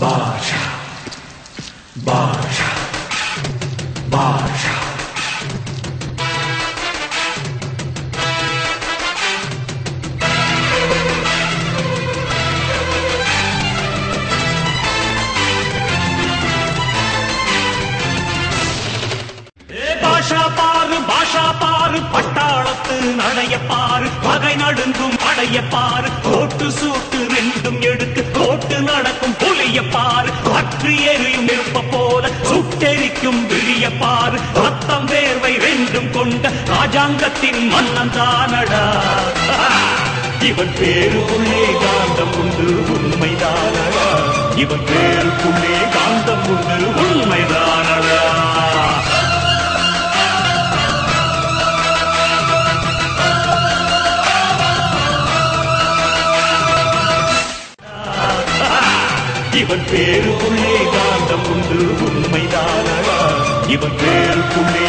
Baja, Baja, Baja. பாஷா பாரு பட்டாளத்து நடைய பாரு பகை நடுங்கும் படைய பாரு கோட்டு சூட்டு ரெண்டும் எடுத்து கோட்டு நடக்கும் புலிய பாரு பற்றி எரியும் நெருப்ப போல சுட்டெரிக்கும் விழிய பாரு ரத்தம் வேர்வை ரெண்டும் கொண்ட ராஜாங்கத்தின் மன்னன் தானடா இவன் பேருக்குள்ளே காந்தம் உண்டு உண்மைதானடா இவன் பேருக்குள்ளே காந்தம் உண்டு உண்மைதானடா இவன் பேருக்குள்ளே காந்தம் உண்டு உண்மைதானடா இவன் பேருக்குள்ளே